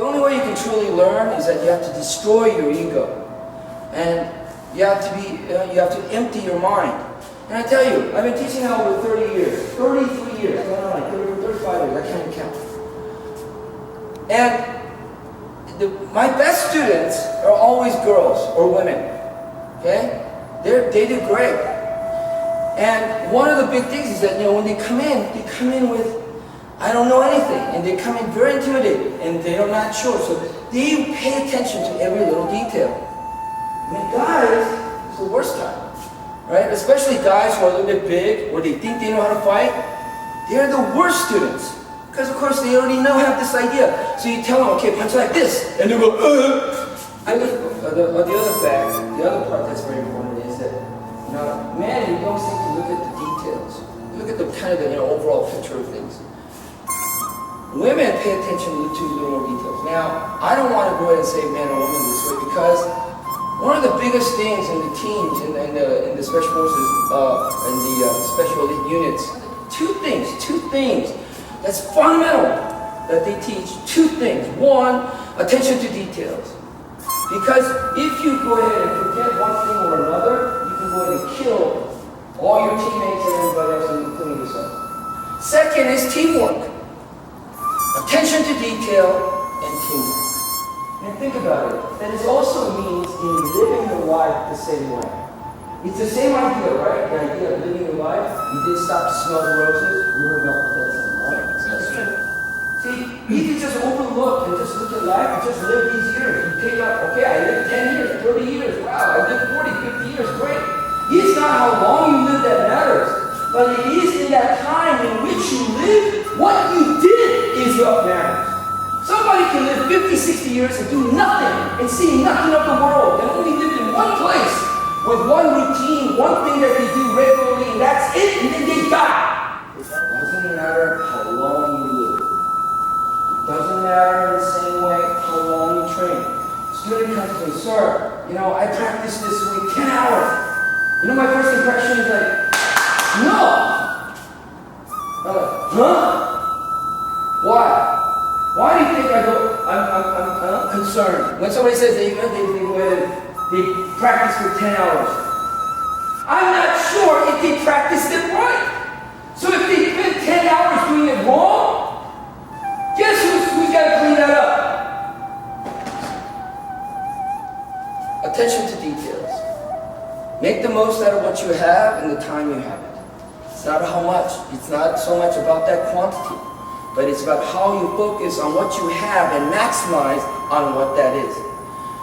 The only way you can truly learn is that you have to destroy your ego, and you have to empty your mind. And I tell you, I've been teaching now over 30 years, 33 years, I don't know, 35 years, I can't even count. And my best students are always girls or women, okay? They do great. And one of the big things is that, when they come in with, I don't know anything, and they come in very intimidated, and they're not sure, so they pay attention to every little detail. I mean, guys, it's the worst time, right? Especially guys who are a little bit big, or they think they know how to fight, they're the worst students. Because of course they already have this idea. So you tell them, okay, punch like this, and they go, I mean, the other fact, the other part that's very important is that, men, you don't seem to look at the details. You look at the kind of the overall picture of things. Women pay attention to little more details. Now, I don't want to go ahead and say man or woman this way because one of the biggest things in the teams, in the special forces, in the special elite units, two things. That's fundamental that they teach. Two things. One, attention to details. Because if you go ahead and forget one thing or another, you can go ahead and kill all your teammates and everybody else, including yourself. Second is teamwork. Attention to detail and teamwork. And think about it. That is also means in living your life the same way. It's the same idea, right? The idea of living your life. You didn't stop to smell the roses. You heard about that same, right? That's true. See, you can just overlook and just look at life and just live these years. You take out, okay, I lived 10 years, 30 years, wow, I lived 40, 50 years, great. It's not how long you live that matters, but it is in that time in which you live, what you did is what matters. Somebody can live 50, 60 years and do nothing and see nothing of the world and only live in one place with one routine, one thing that they do regularly, and that's it, and then they die. It doesn't matter how long you live. It doesn't matter in the same way how long you train. Student comes to me, sir, I practiced this week 10 hours. My first impression is like, no! I'm like, huh? Why? Why do you think I'm concerned? When somebody says they go ahead and they practice for 10 hours. I'm not sure if they practiced it right. So if they spent 10 hours doing it wrong, guess who's got to clean that up? Attention to details. Make the most out of what you have and the time you have it. It's not how much. It's not so much about that quantity, but it's about how you focus on what you have and maximize on what that is.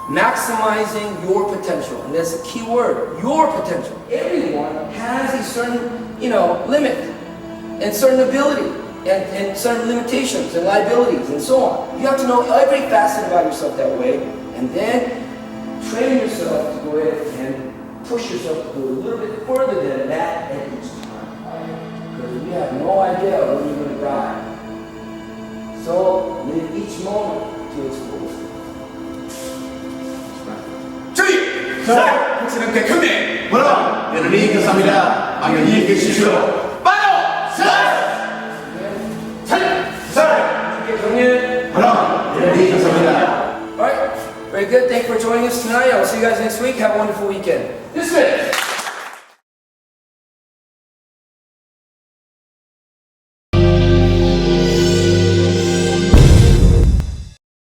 Maximizing your potential, and that's a key word, your potential. Everyone has a certain, limit, and certain ability, and certain limitations and liabilities, and so on. You have to know every facet about yourself that way, and then train yourself to go ahead and push yourself to go a little bit further than that at each time. Because you have no idea when you're going to die. So live each moment to its fullest. 자, 혹시는 백형님 뭐라? 여러분이 감사합니다. 안녕히 계십시오. 빠져! 살! 형님. 뭐라? 여러분이 감사합니다. Alright, very good. Thank you for joining us tonight. I'll see you guys next week. Have a wonderful weekend. Dismiss!